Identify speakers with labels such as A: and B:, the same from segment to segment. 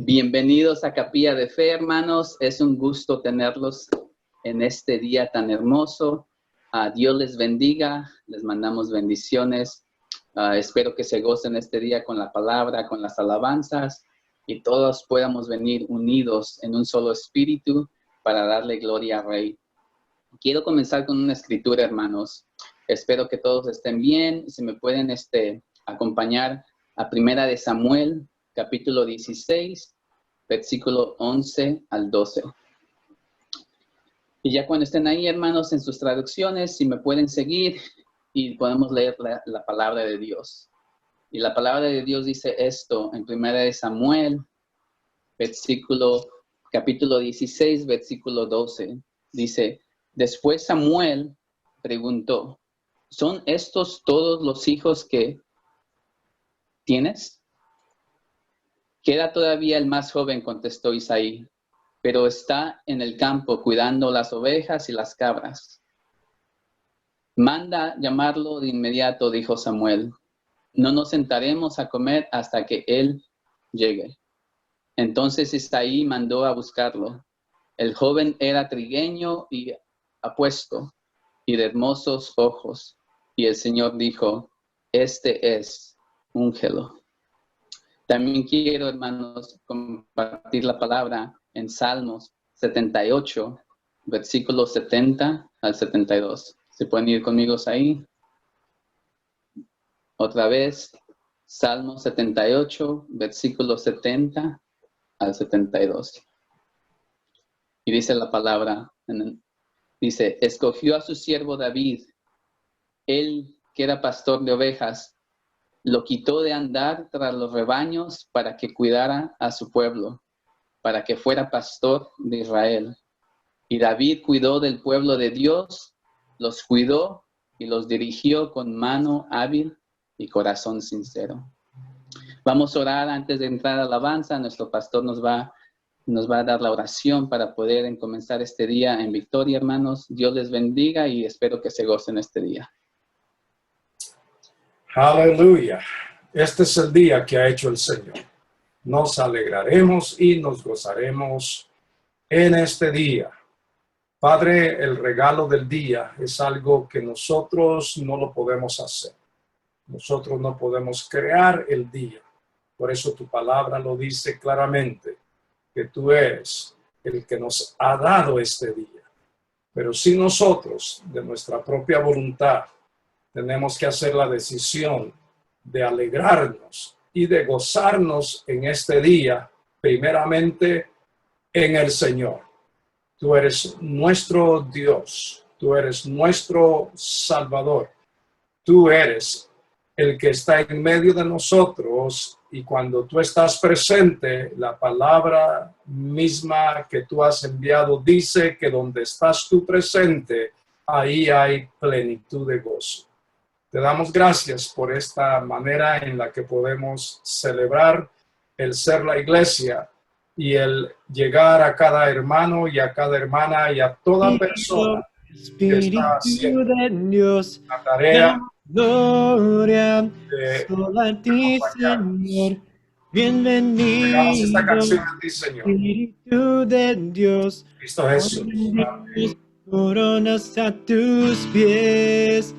A: Bienvenidos a Capilla de Fe, hermanos. Es un gusto tenerlos en este día tan hermoso. Dios les bendiga. Les mandamos bendiciones. Espero que se gocen este día con la palabra, con las alabanzas y todos podamos venir unidos en un solo espíritu para darle gloria al Rey. Quiero comenzar con una escritura, hermanos. Espero que todos estén bien. Si me pueden acompañar a Primera de Samuel, capítulo 16, versículo 11 al 12. Y ya cuando estén ahí, hermanos, en sus traducciones, si me pueden seguir y podemos leer la palabra de Dios. Y la palabra de Dios dice esto en Primera de Samuel, capítulo 16, versículo 12. Dice, después Samuel preguntó, ¿son estos todos los hijos que tienes? Queda todavía el más joven, contestó Isaí, pero está en el campo cuidando las ovejas y las cabras. Manda llamarlo de inmediato, dijo Samuel. No nos sentaremos a comer hasta que él llegue. Entonces Isaí mandó a buscarlo. El joven era trigueño y apuesto y de hermosos ojos. Y el Señor dijo, este es, úngelo. También quiero, hermanos, compartir la palabra en Salmos 78, versículos 70 al 72. ¿Se pueden ir conmigo ahí? Otra vez, Salmos 78, versículos 70 al 72. Y dice la palabra, dice, escogió a su siervo David, él que era pastor de ovejas, lo quitó de andar tras los rebaños para que cuidara a su pueblo, para que fuera pastor de Israel. Y David cuidó del pueblo de Dios, los cuidó y los dirigió con mano hábil y corazón sincero. Vamos a orar antes de entrar a la alabanza. Nuestro pastor nos va a dar la oración para poder comenzar este día en victoria, hermanos. Dios les bendiga y espero que se gocen este día.
B: Aleluya. Este es el día que ha hecho el Señor. Nos alegraremos y nos gozaremos en este día. Padre, el regalo del día es algo que nosotros no lo podemos hacer. Nosotros no podemos crear el día. Por eso tu palabra lo dice claramente, que tú eres el que nos ha dado este día. Pero si nosotros, de nuestra propia voluntad, tenemos que hacer la decisión de alegrarnos y de gozarnos en este día, primeramente en el Señor. Tú eres nuestro Dios, tú eres nuestro Salvador, tú eres el que está en medio de nosotros y cuando tú estás presente, la palabra misma que tú has enviado dice que donde estás tú presente, ahí hay plenitud de gozo. Te damos gracias por esta manera en la que podemos celebrar el ser la iglesia y el llegar a cada hermano y a cada hermana y a toda persona que está haciendo la tarea
C: gloria solo a ti, Señor. Bienvenido,
B: esta canción a ti, Señor.
C: Espíritu de Dios.
B: Cristo Jesús.
C: Coronas a tus pies.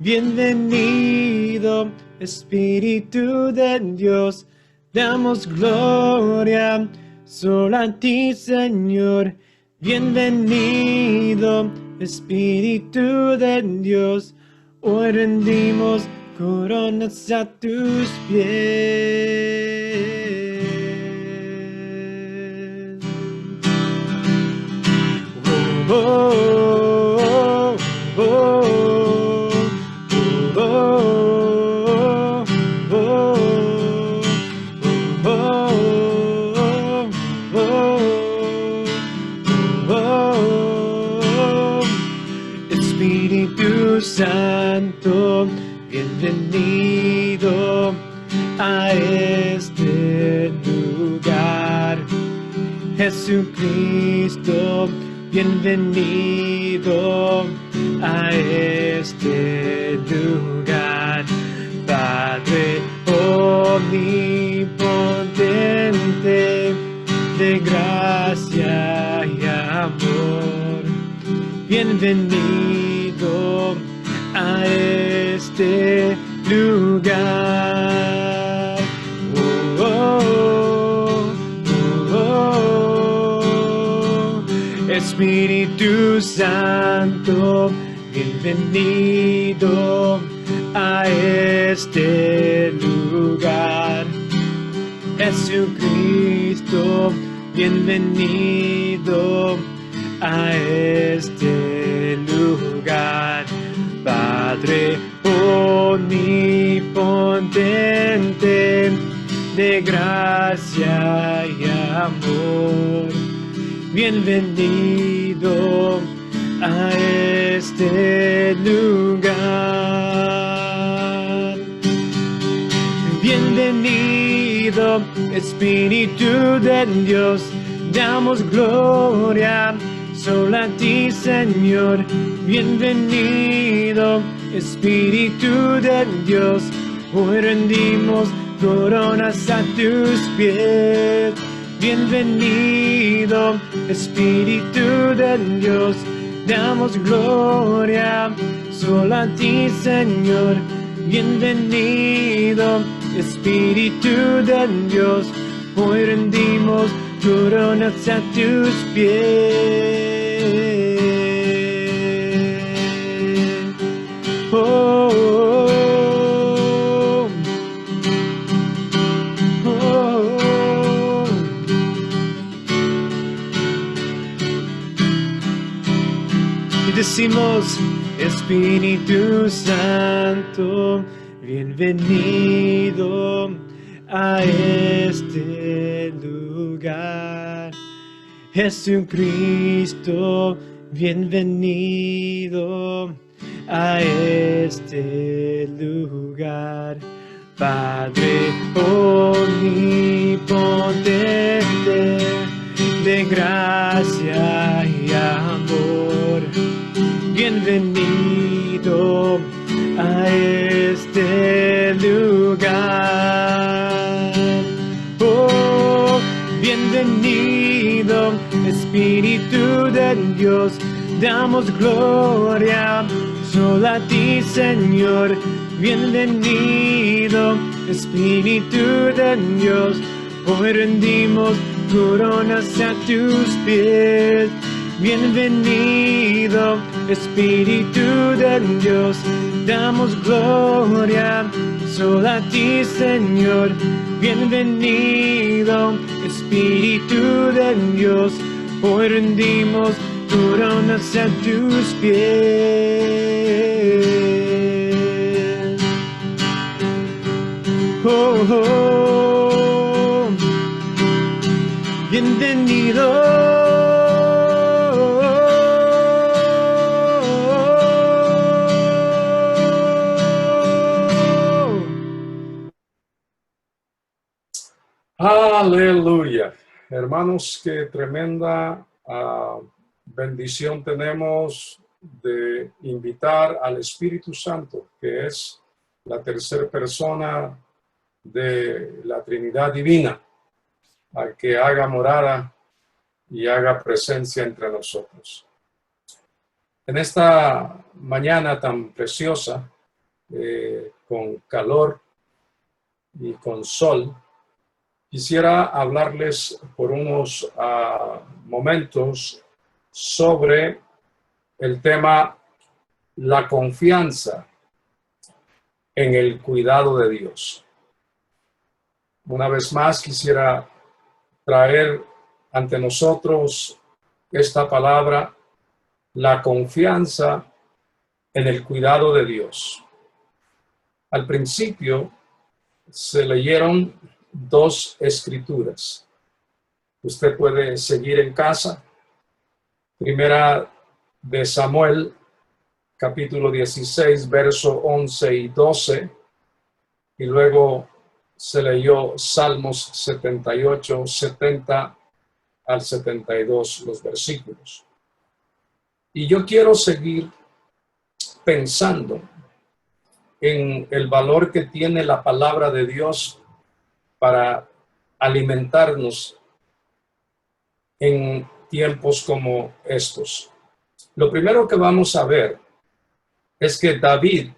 C: Bienvenido, Espíritu de Dios, damos gloria solo a ti, Señor. Bienvenido, Espíritu de Dios, hoy rendimos coronas a tus pies. Oh, oh, oh, oh. Espíritu Santo, bienvenido a este lugar. Jesucristo, bienvenido a este lugar. Padre omnipotente, de gracia y amor. Bienvenido a este lugar. Oh, oh, oh, oh. Espíritu Santo, bienvenido a este lugar. Jesucristo, bienvenido a este lugar. Padre omnipotente, de gracia y amor, bienvenido a este lugar. Bienvenido, Espíritu de Dios, damos gloria solo a ti, Señor. Bienvenido, Espíritu de Dios, hoy rendimos coronas a tus pies. Bienvenido, Espíritu de Dios, damos gloria solo a ti, Señor. Bienvenido, Espíritu de Dios, hoy rendimos coronas a tus pies. Oh, oh, oh, oh. Y decimos, Espíritu Santo, bienvenido a este lugar. Jesucristo, bienvenido a este lugar. Padre omnipotente, de gracia y amor, bienvenido a este lugar. Oh, bienvenido, Espíritu de Dios, damos gloria solo a ti, Señor. Bienvenido, Espíritu de Dios, hoy rendimos coronas a tus pies. Bienvenido, Espíritu de Dios, damos gloria solo a ti, Señor. Bienvenido, Espíritu de Dios, hoy rendimos coronas a tus pies. Oh, oh, bienvenido.
B: Aleluya. Hermanos, qué tremenda bendición tenemos de invitar al Espíritu Santo, que es la tercera persona de la Trinidad Divina, a que haga morada y haga presencia entre nosotros. En esta mañana tan preciosa, con calor y con sol, quisiera hablarles por unos momentos sobre el tema la confianza en el cuidado de Dios. Una vez más quisiera traer ante nosotros esta palabra, la confianza en el cuidado de Dios. Al principio se leyeron dos escrituras. Usted puede seguir en casa. Primera de Samuel, capítulo 16, verso 11 y 12. Y luego se leyó Salmos 78, 70 al 72, los versículos. Y yo quiero seguir pensando en el valor que tiene la palabra de Dios para alimentarnos en tiempos como estos. Lo primero que vamos a ver es que David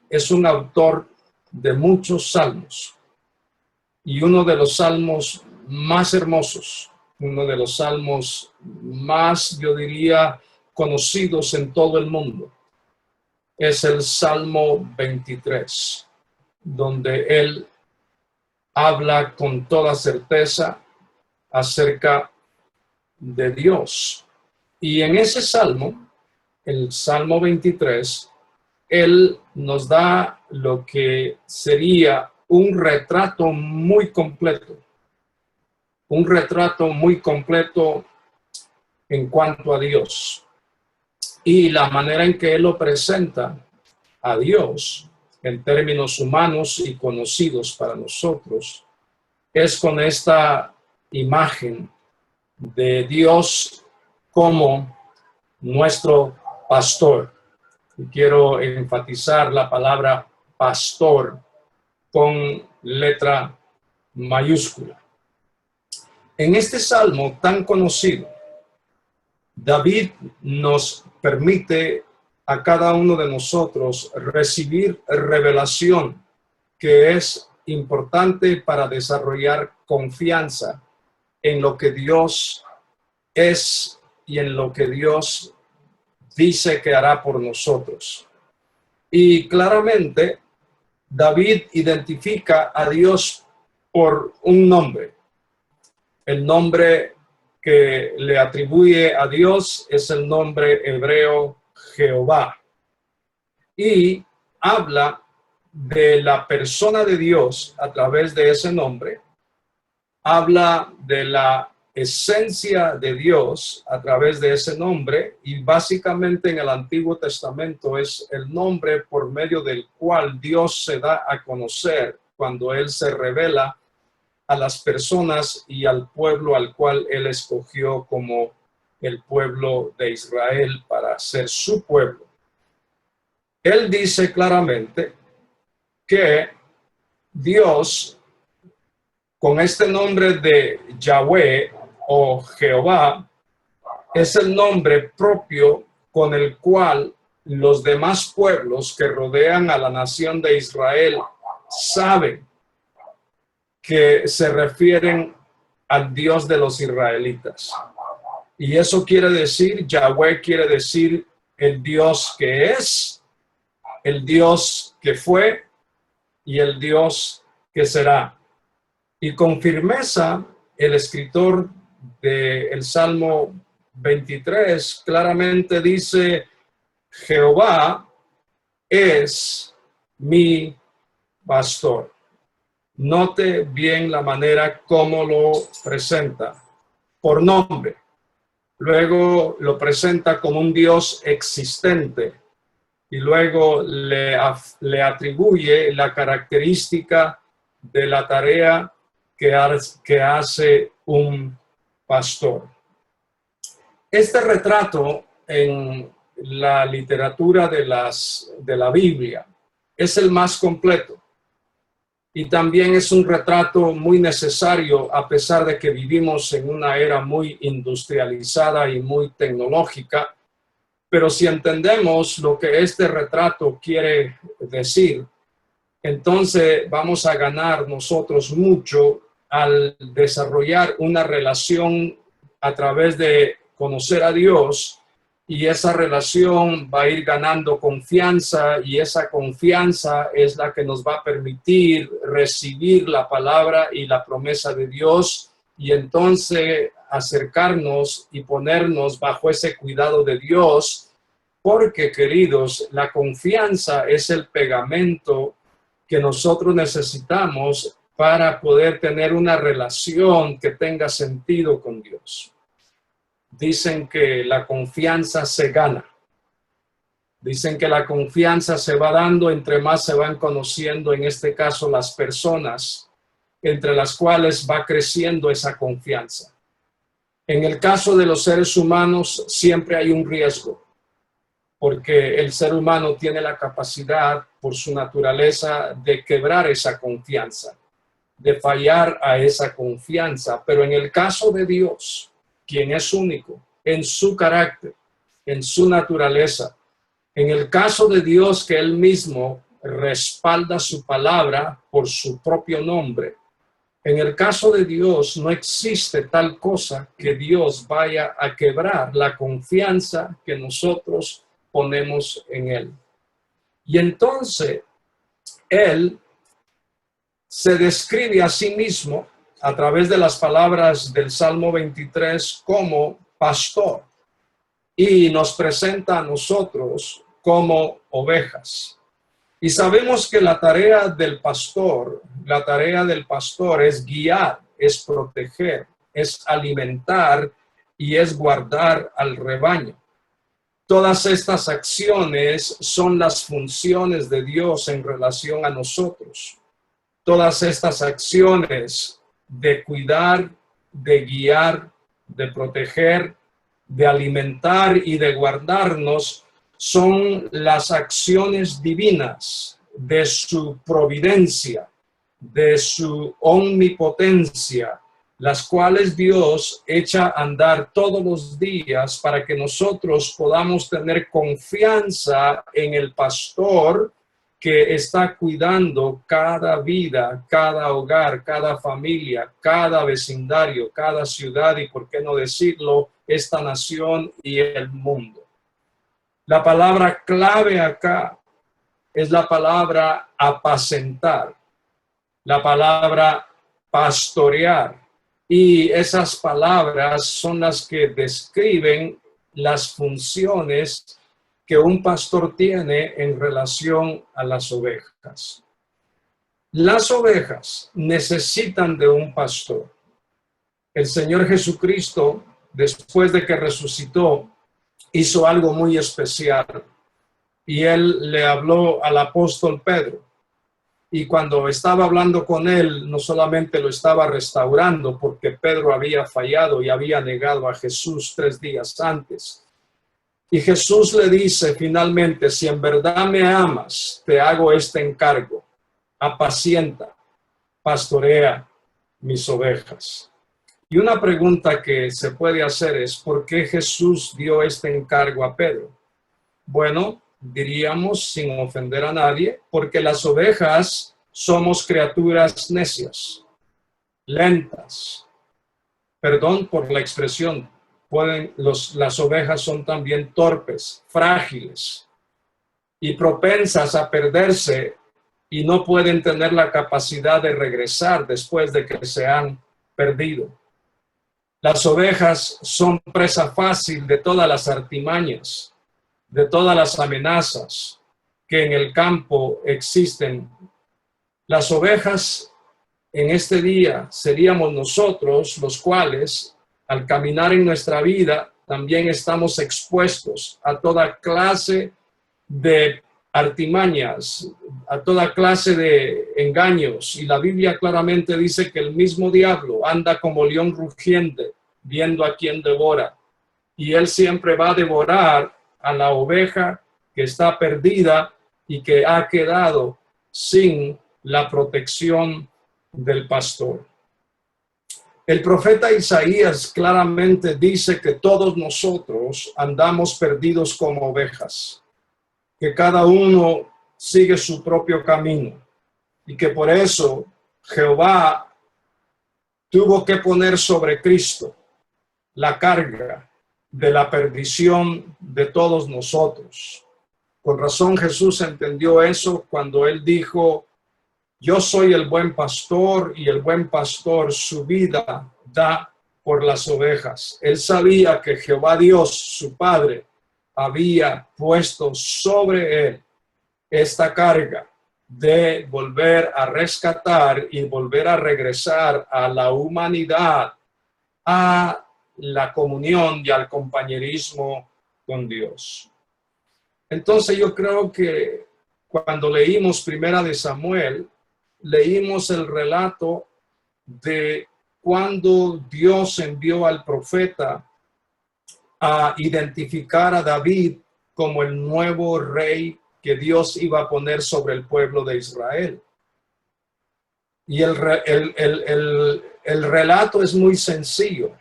B: es un autor de muchos salmos y uno de los salmos más hermosos, uno de los salmos más, yo diría, conocidos en todo el mundo, es el Salmo 23, donde él habla con toda certeza acerca de Dios. Y en ese salmo, el Salmo 23, él nos da lo que sería un retrato muy completo. Un retrato muy completo en cuanto a Dios. Y la manera en que él lo presenta a Dios en términos humanos y conocidos para nosotros es con esta imagen de Dios como nuestro pastor. Y quiero enfatizar la palabra pastor con letra mayúscula. En este salmo tan conocido, David nos permite a cada uno de nosotros recibir revelación que es importante para desarrollar confianza en lo que Dios es y en lo que Dios dice que hará por nosotros. Y claramente David identifica a Dios por un nombre. El nombre que le atribuye a Dios es el nombre hebreo Jehová. Y habla de la persona de Dios a través de ese nombre. Habla de la esencia de Dios a través de ese nombre, y básicamente en el Antiguo Testamento es el nombre por medio del cual Dios se da a conocer cuando Él se revela a las personas y al pueblo al cual Él escogió como el pueblo de Israel para ser su pueblo. Él dice claramente que Dios, con este nombre de Yahweh o Jehová, es el nombre propio con el cual los demás pueblos que rodean a la nación de Israel saben que se refieren al Dios de los israelitas. Y eso quiere decir, Yahweh quiere decir el Dios que es, el Dios que fue y el Dios que será. Y con firmeza, el escritor del Salmo 23 claramente dice: Jehová es mi pastor. Note bien la manera como lo presenta, por nombre. Luego lo presenta como un Dios existente y luego le atribuye la característica de la tarea que hace un pastor. Este retrato en la literatura de la Biblia es el más completo. Y también es un retrato muy necesario, a pesar de que vivimos en una era muy industrializada y muy tecnológica. Pero si entendemos lo que este retrato quiere decir, entonces vamos a ganar nosotros mucho al desarrollar una relación a través de conocer a Dios. Y esa relación va a ir ganando confianza, y esa confianza es la que nos va a permitir recibir la palabra y la promesa de Dios, y entonces acercarnos y ponernos bajo ese cuidado de Dios, porque, queridos, la confianza es el pegamento que nosotros necesitamos para poder tener una relación que tenga sentido con Dios. Dicen que la confianza se gana. Dicen que la confianza se va dando entre más se van conociendo, en este caso, las personas entre las cuales va creciendo esa confianza. En el caso de los seres humanos siempre hay un riesgo, porque el ser humano tiene la capacidad, por su naturaleza, de quebrar esa confianza, de fallar a esa confianza. Pero en el caso de Dios, quien es único en su carácter, en su naturaleza. En el caso de Dios, que Él mismo respalda su palabra por su propio nombre. En el caso de Dios, no existe tal cosa que Dios vaya a quebrar la confianza que nosotros ponemos en Él. Y entonces, Él se describe a sí mismo a través de las palabras del Salmo 23 como pastor y nos presenta a nosotros como ovejas. Y sabemos que la tarea del pastor es guiar, es proteger, es alimentar y es guardar al rebaño. Todas estas acciones son las funciones de Dios en relación a nosotros. Todas estas acciones de cuidar, de guiar, de proteger, de alimentar y de guardarnos son las acciones divinas de su providencia, de su omnipotencia, las cuales Dios echa a andar todos los días para que nosotros podamos tener confianza en el pastor que está cuidando cada vida, cada hogar, cada familia, cada vecindario, cada ciudad y, por qué no decirlo, esta nación y el mundo. La palabra clave acá es la palabra apacentar, la palabra pastorear. Y esas palabras son las que describen las funciones que un pastor tiene en relación a las ovejas. Las ovejas necesitan de un pastor. El Señor Jesucristo, después de que resucitó, hizo algo muy especial y Él le habló al apóstol Pedro. Y cuando estaba hablando con él, no solamente lo estaba restaurando porque Pedro había fallado y había negado a Jesús 3 días antes. Y Jesús le dice finalmente, si en verdad me amas, te hago este encargo. Apacienta, pastorea mis ovejas. Y una pregunta que se puede hacer es, ¿por qué Jesús dio este encargo a Pedro? Bueno, diríamos, sin ofender a nadie, porque las ovejas somos criaturas necias, lentas. Perdón por la expresión, las ovejas son también torpes, frágiles y propensas a perderse y no pueden tener la capacidad de regresar después de que se han perdido. Las ovejas son presa fácil de todas las artimañas, de todas las amenazas que en el campo existen. Las ovejas en este día seríamos nosotros los cuales, al caminar en nuestra vida, también estamos expuestos a toda clase de artimañas, a toda clase de engaños. Y la Biblia claramente dice que el mismo diablo anda como león rugiente, viendo a quien devora. Y él siempre va a devorar a la oveja que está perdida y que ha quedado sin la protección del pastor. El profeta Isaías claramente dice que todos nosotros andamos perdidos como ovejas, que cada uno sigue su propio camino y que por eso Jehová tuvo que poner sobre Cristo la carga de la perdición de todos nosotros. Con razón Jesús entendió eso cuando él dijo, yo soy el buen pastor y el buen pastor su vida da por las ovejas. Él sabía que Jehová Dios, su Padre, había puesto sobre él esta carga de volver a rescatar y volver a regresar a la humanidad, a la comunión y al compañerismo con Dios. Entonces yo creo que cuando leímos Primera de Samuel, leímos el relato de cuando Dios envió al profeta a identificar a David como el nuevo rey que Dios iba a poner sobre el pueblo de Israel. Y el relato es muy sencillo.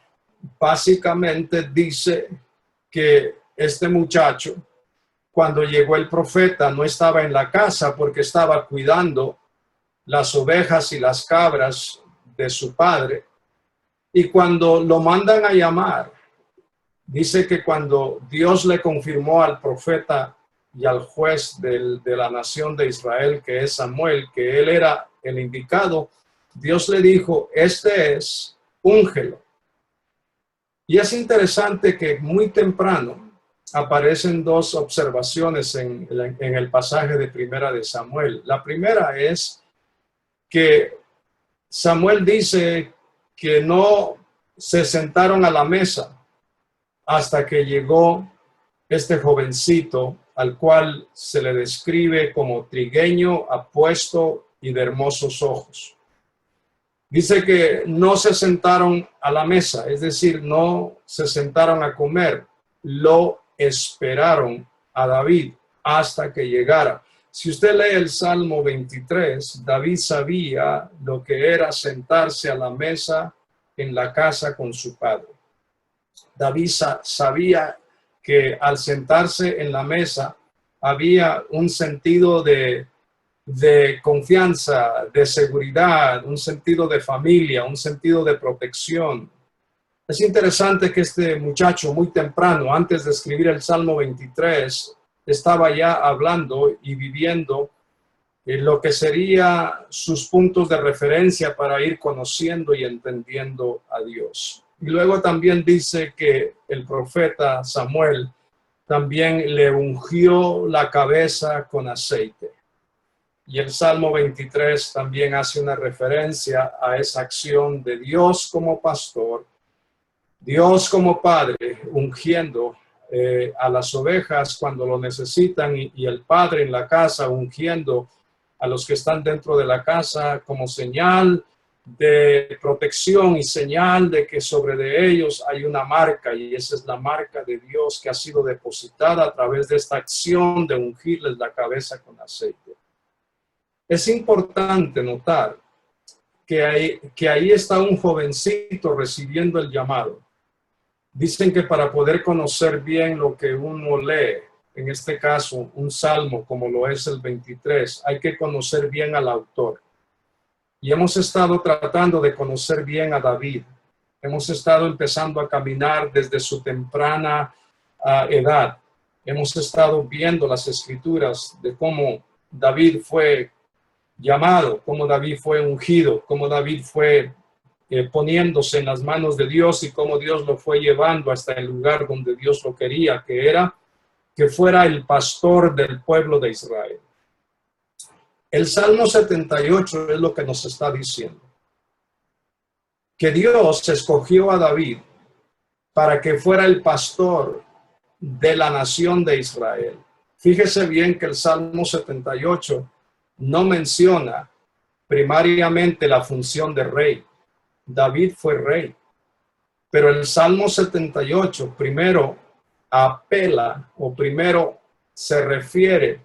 B: básicamente dice que este muchacho, cuando llegó el profeta, no estaba en la casa porque estaba cuidando las ovejas y las cabras de su padre. Y cuando lo mandan a llamar, dice que cuando Dios le confirmó al profeta y al juez de la nación de Israel, que es Samuel, que él era el indicado, Dios le dijo, este es, úngelo. Y es interesante que muy temprano aparecen dos observaciones en el pasaje de Primera de Samuel. La primera es que Samuel dice que no se sentaron a la mesa hasta que llegó este jovencito al cual se le describe como trigueño, apuesto y de hermosos ojos. Dice que no se sentaron a la mesa, es decir, no se sentaron a comer, lo esperaron a David hasta que llegara. Si usted lee el Salmo 23, David sabía lo que era sentarse a la mesa en la casa con su padre. David sabía que al sentarse en la mesa había un sentido de confianza, de seguridad, un sentido de familia, un sentido de protección. Es interesante que este muchacho muy temprano, antes de escribir el Salmo 23, estaba ya hablando y viviendo lo que sería sus puntos de referencia para ir conociendo y entendiendo a Dios. Y luego también dice que el profeta Samuel también le ungió la cabeza con aceite. Y el Salmo 23 también hace una referencia a esa acción de Dios como pastor, Dios como padre, ungiendo a las ovejas cuando lo necesitan y el padre en la casa ungiendo a los que están dentro de la casa como señal de protección y señal de que sobre de ellos hay una marca, y esa es la marca de Dios que ha sido depositada a través de esta acción de ungirles la cabeza con aceite. Es importante notar que ahí está un jovencito recibiendo el llamado. Dicen que para poder conocer bien lo que uno lee, en este caso un salmo como lo es el 23, hay que conocer bien al autor. Y hemos estado tratando de conocer bien a David. Hemos estado empezando a caminar desde su temprana edad. Hemos estado viendo las escrituras de cómo David fue llamado, cómo David fue ungido, cómo David fue poniéndose en las manos de Dios y cómo Dios lo fue llevando hasta el lugar donde Dios lo quería, que fuera el pastor del pueblo de Israel. El Salmo 78 es lo que nos está diciendo. Que Dios escogió a David para que fuera el pastor de la nación de Israel. Fíjese bien que el Salmo 78 no menciona primariamente la función de rey. David fue rey. Pero el Salmo 78 primero apela o primero se refiere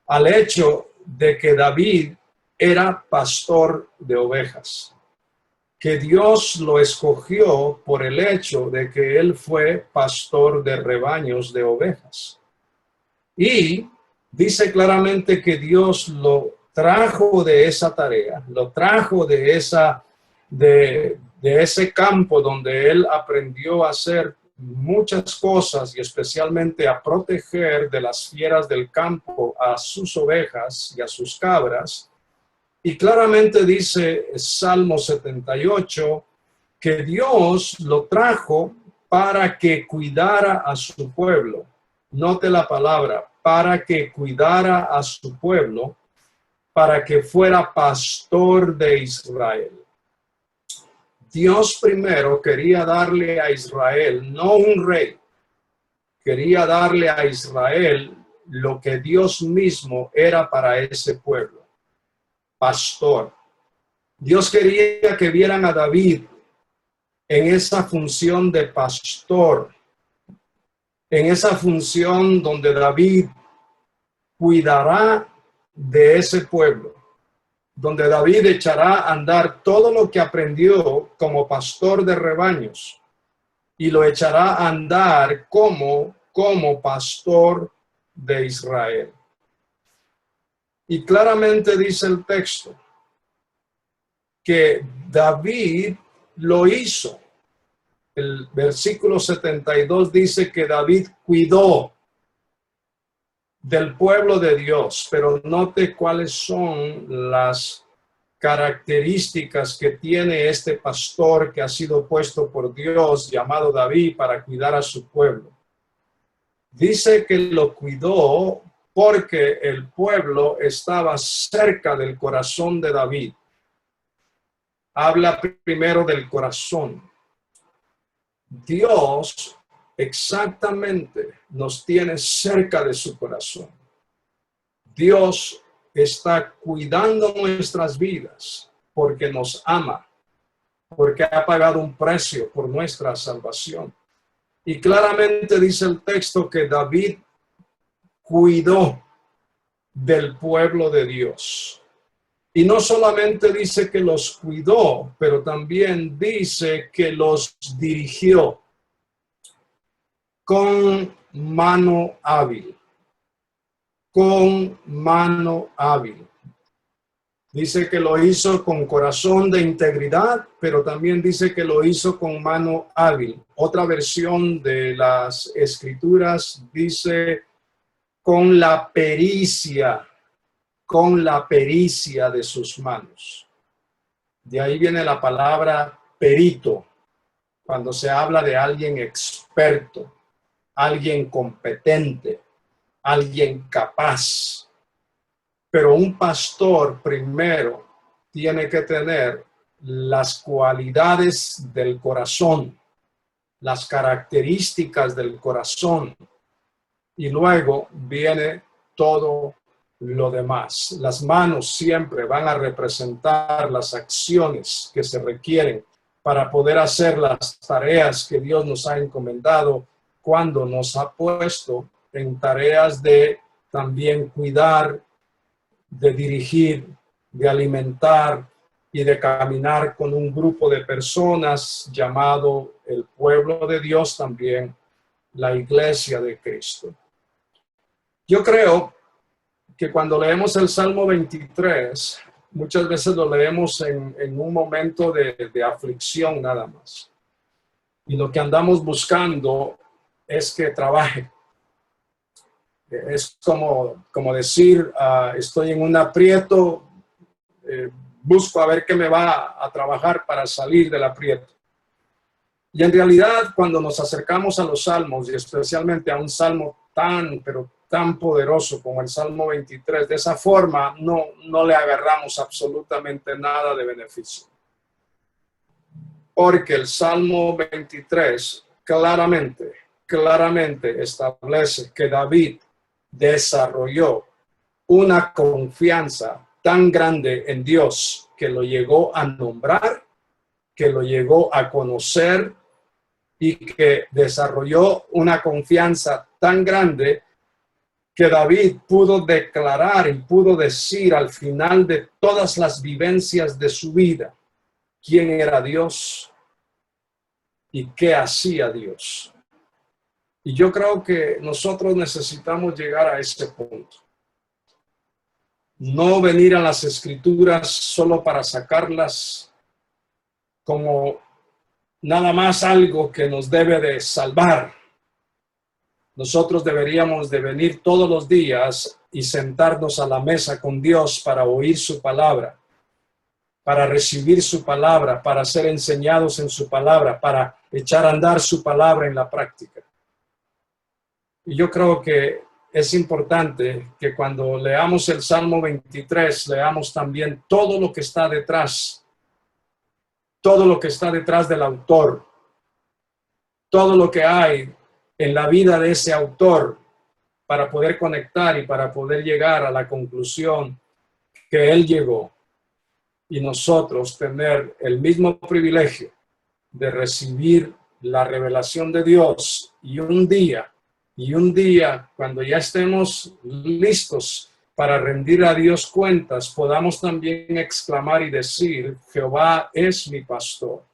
B: al hecho de que David era pastor de ovejas, que Dios lo escogió por el hecho de que él fue pastor de rebaños de ovejas. Y dice claramente que Dios lo trajo de esa tarea, lo trajo de ese campo donde él aprendió a hacer muchas cosas y especialmente a proteger de las fieras del campo a sus ovejas y a sus cabras. Y claramente dice Salmo 78 que Dios lo trajo para que cuidara a su pueblo. Note la palabra, para que cuidara a su pueblo, para que fuera pastor de Israel. Dios primero quería darle a Israel, no un rey, quería darle a Israel lo que Dios mismo era para ese pueblo, pastor. Dios quería que vieran a David en esa función de pastor, en esa función donde David cuidará de ese pueblo, donde David echará a andar todo lo que aprendió como pastor de rebaños, y lo echará a andar como pastor de Israel. Y claramente dice el texto que David lo hizo. El versículo 72 dice que David cuidó del pueblo de Dios, pero note cuáles son las características que tiene este pastor que ha sido puesto por Dios, llamado David, para cuidar a su pueblo. Dice que lo cuidó porque el pueblo estaba cerca del corazón de David. Habla primero del corazón. Dios exactamente nos tiene cerca de su corazón. Dios está cuidando nuestras vidas porque nos ama, porque ha pagado un precio por nuestra salvación. Y claramente dice el texto que David cuidó del pueblo de Dios. Y no solamente dice que los cuidó, pero también dice que los dirigió con mano hábil. Con mano hábil. Dice que lo hizo con corazón de integridad, pero también dice que lo hizo con mano hábil. Otra versión de las escrituras dice con la pericia de sus manos. De ahí viene la palabra perito, cuando se habla de alguien experto, alguien competente, alguien capaz. Pero un pastor primero tiene que tener las cualidades del corazón, las características del corazón, y luego viene todo lo demás. Las manos siempre van a representar las acciones que se requieren para poder hacer las tareas que Dios nos ha encomendado cuando nos ha puesto en tareas de también cuidar, de dirigir, de alimentar y de caminar con un grupo de personas llamado el pueblo de Dios, también la iglesia de Cristo. Yo creo que cuando leemos el Salmo 23, muchas veces lo leemos en un momento de aflicción nada más. Y lo que andamos buscando es que trabaje. Es como decir, estoy en un aprieto, busco a ver qué me va a trabajar para salir del aprieto. Y en realidad, cuando nos acercamos a los salmos, y especialmente a un salmo pero tan poderoso como el Salmo 23, de esa forma no le agarramos absolutamente nada de beneficio. Porque el Salmo 23 claramente establece que David desarrolló una confianza tan grande en Dios que lo llegó a nombrar, que lo llegó a conocer y que desarrolló una confianza tan grande que David pudo declarar y pudo decir al final de todas las vivencias de su vida quién era Dios y qué hacía Dios. Y yo creo que nosotros necesitamos llegar a ese punto. No venir a las escrituras solo para sacarlas como nada más algo que nos debe de salvar. Nosotros deberíamos de venir todos los días y sentarnos a la mesa con Dios para oír su palabra, para recibir su palabra, para ser enseñados en su palabra, para echar a andar su palabra en la práctica. Y yo creo que es importante que cuando leamos el Salmo 23, leamos también todo lo que está detrás del autor, todo lo que hay en la vida de ese autor para poder conectar y para poder llegar a la conclusión que él llegó y nosotros tener el mismo privilegio de recibir la revelación de Dios y un día, cuando ya estemos listos para rendir a Dios cuentas, podamos también exclamar y decir, Jehová es mi pastor.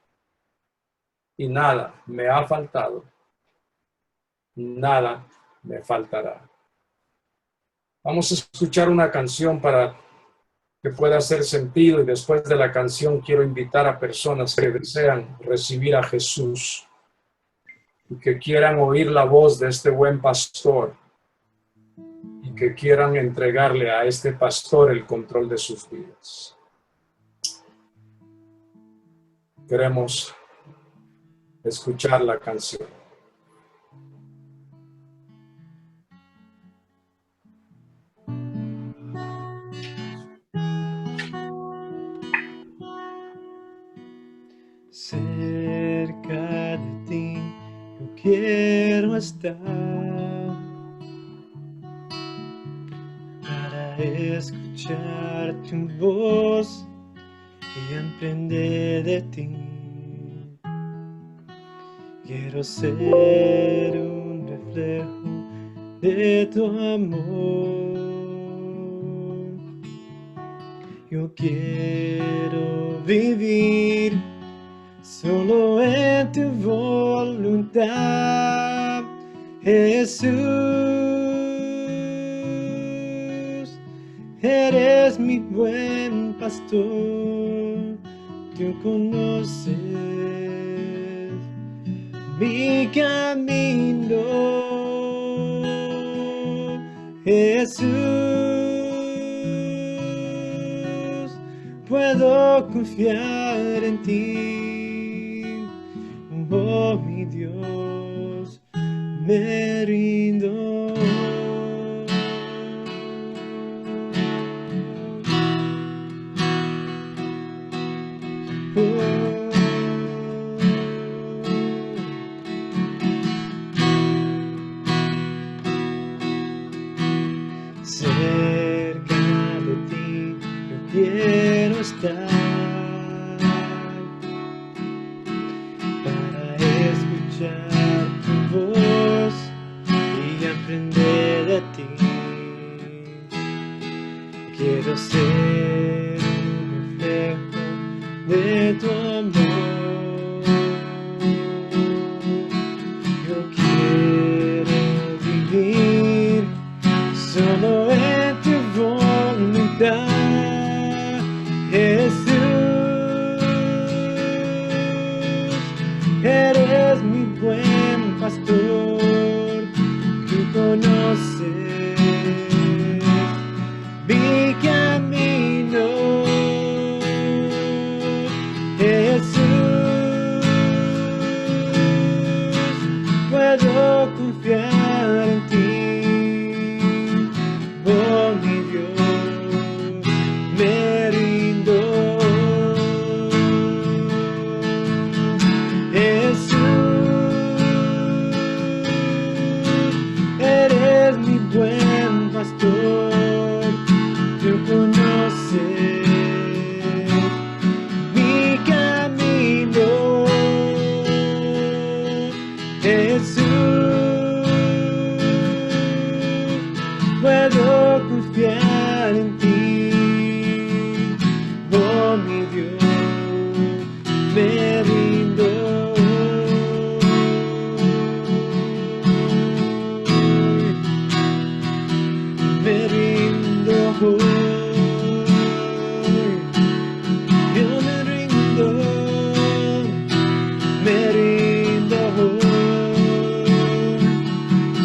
B: y nada me ha faltado, nada me faltará. Vamos a escuchar una canción para que pueda hacer sentido, y después de la canción quiero invitar a personas que desean recibir a Jesús y que quieran oír la voz de este buen pastor y que quieran entregarle a este pastor el control de sus vidas. Queremos escuchar la canción.
C: Cerca de ti yo quiero estar para escuchar tu voz y aprender de ti. Quiero ser un reflejo de tu amor. Yo quiero vivir solo en tu voluntad, Jesús. Eres mi buen pastor, tú conoces mi camino, Jesús. Puedo confiar en ti, oh mi Dios, me rindo. Cerca de ti yo quiero estar para escuchar tu voz y aprender de ti. Quiero ser un reflejo de tu amor. Yo quiero vivir solo en tu voluntad, Jesús. Eres mi buen pastor, tú conoces mi camino, Jesús. Puedo confiar en ti, oh mi Dios, me rindo. Jesús, eres mi buen pastor, tú conoces mi camino, Jesús. Puedo confiar en ti, oh mi Dios, me rindo. Me rindo, yo me rindo, me rindo.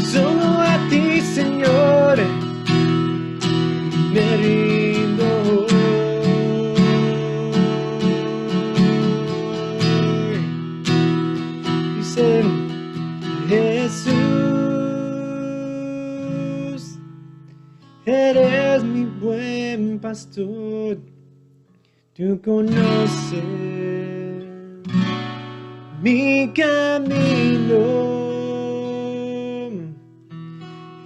C: Solo a ti, Señor, me rindo. Dice Jesús, eres mi buen pastor, tú conoces mi camino,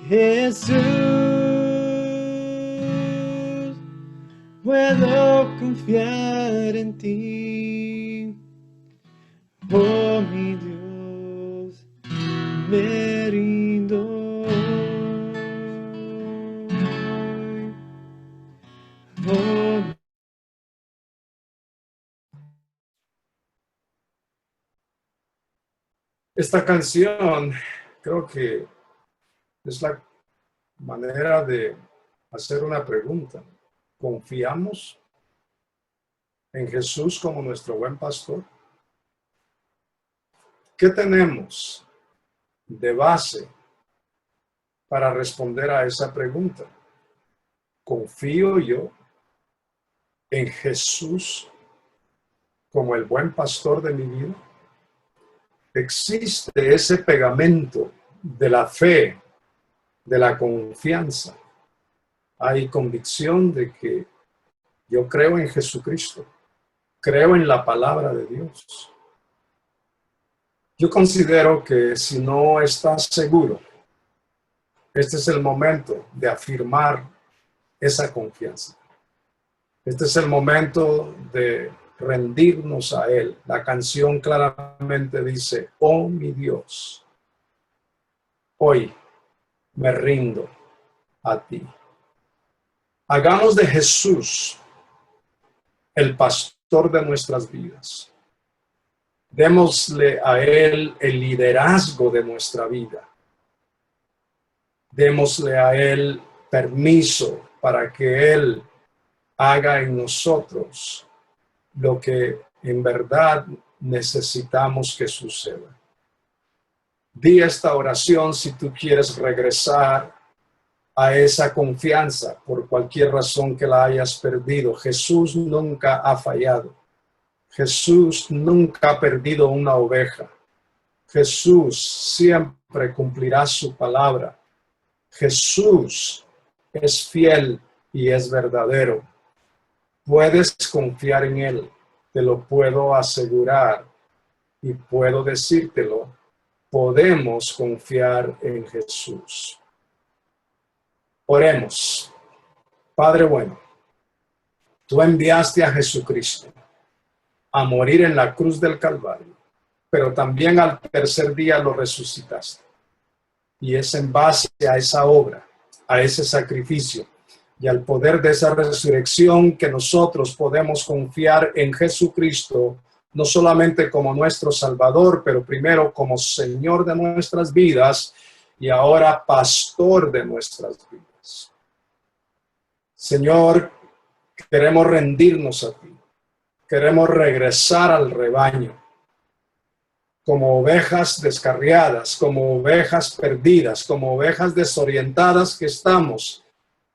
C: Jesús. Puedo confiar en ti, oh mi Dios, me rindo. Oh,
B: Esta canción creo que es la manera de hacer una pregunta. ¿Confiamos en Jesús como nuestro buen pastor? ¿Qué tenemos de base para responder a esa pregunta? ¿Confío yo en Jesús como el buen pastor de mi vida? Existe ese pegamento de la fe, de la confianza. Hay convicción de que yo creo en Jesucristo, creo en la palabra de Dios. Yo considero que si no estás seguro, este es el momento de afirmar esa confianza. Este es el momento de rendirnos a Él. La canción claramente dice, oh mi Dios, hoy me rindo a ti. Hagamos de Jesús el pastor de nuestras vidas. Démosle a Él el liderazgo de nuestra vida. Démosle a Él permiso para que Él haga en nosotros lo que en verdad necesitamos que suceda. Di esta oración si tú quieres regresar a esa confianza por cualquier razón que la hayas perdido. Jesús nunca ha fallado. Jesús nunca ha perdido una oveja. Jesús siempre cumplirá su palabra. Jesús es fiel y es verdadero. Puedes confiar en Él, te lo puedo asegurar y puedo decírtelo. Podemos confiar en Jesús. Oremos. Padre bueno, tú enviaste a Jesucristo a morir en la cruz del Calvario, pero también al tercer día lo resucitaste. Y es en base a esa obra, a ese sacrificio y al poder de esa resurrección que nosotros podemos confiar en Jesucristo, no solamente como nuestro Salvador, pero primero como Señor de nuestras vidas y ahora pastor de nuestras vidas. Señor, queremos rendirnos a ti. Queremos regresar al rebaño como ovejas descarriadas, como ovejas perdidas, como ovejas desorientadas que estamos.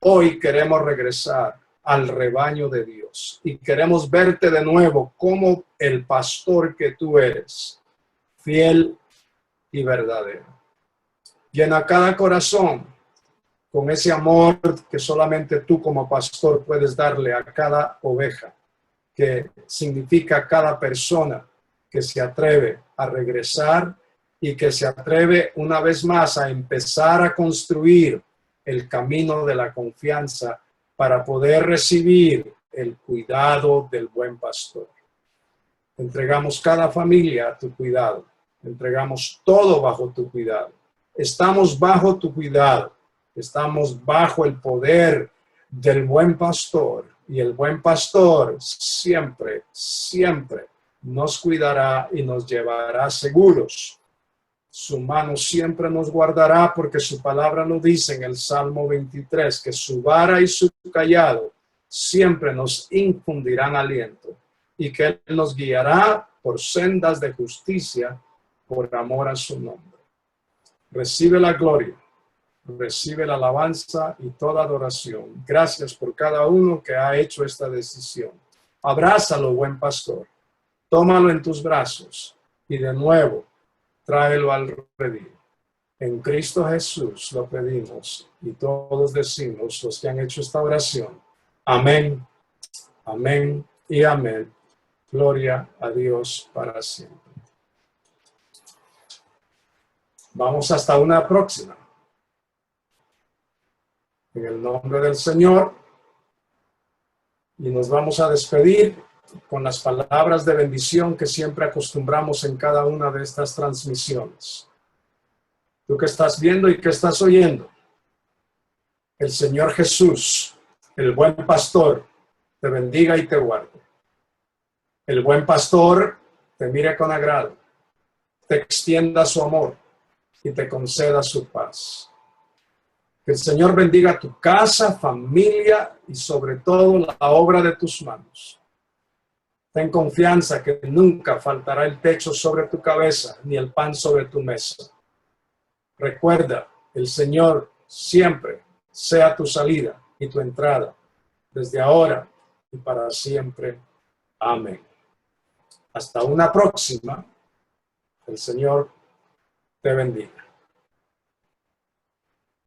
B: Hoy queremos regresar al rebaño de Dios y queremos verte de nuevo como el pastor que tú eres, fiel y verdadero. Llena cada corazón con ese amor que solamente tú como pastor puedes darle a cada oveja, que significa cada persona que se atreve a regresar y que se atreve una vez más a empezar a construir el camino de la confianza para poder recibir el cuidado del buen pastor. Entregamos cada familia a tu cuidado. Entregamos todo bajo tu cuidado. Estamos bajo tu cuidado. Estamos bajo el poder del buen pastor. Y el buen pastor siempre, siempre nos cuidará y nos llevará seguros. Su mano siempre nos guardará porque su palabra lo dice en el Salmo 23, que su vara y su cayado siempre nos infundirán aliento y que Él nos guiará por sendas de justicia por amor a su nombre. Recibe la gloria. Recibe la alabanza y toda adoración. Gracias por cada uno que ha hecho esta decisión. Abrázalo, buen pastor. Tómalo en tus brazos y de nuevo tráelo al redil. En Cristo Jesús lo pedimos y todos decimos, los que han hecho esta oración, amén, amén y amén. Gloria a Dios para siempre. Vamos hasta una próxima. En el nombre del Señor. Y nos vamos a despedir con las palabras de bendición que siempre acostumbramos en cada una de estas transmisiones. Tú que estás viendo y que estás oyendo, el Señor Jesús, el buen pastor, te bendiga y te guarde. El buen pastor te mire con agrado. te extienda su amor y te conceda su paz. Que el Señor bendiga tu casa, familia y sobre todo la obra de tus manos. Ten confianza que nunca faltará el techo sobre tu cabeza ni el pan sobre tu mesa. Recuerda, el Señor siempre sea tu salida y tu entrada, desde ahora y para siempre. Amén. Hasta una próxima. El Señor te bendiga.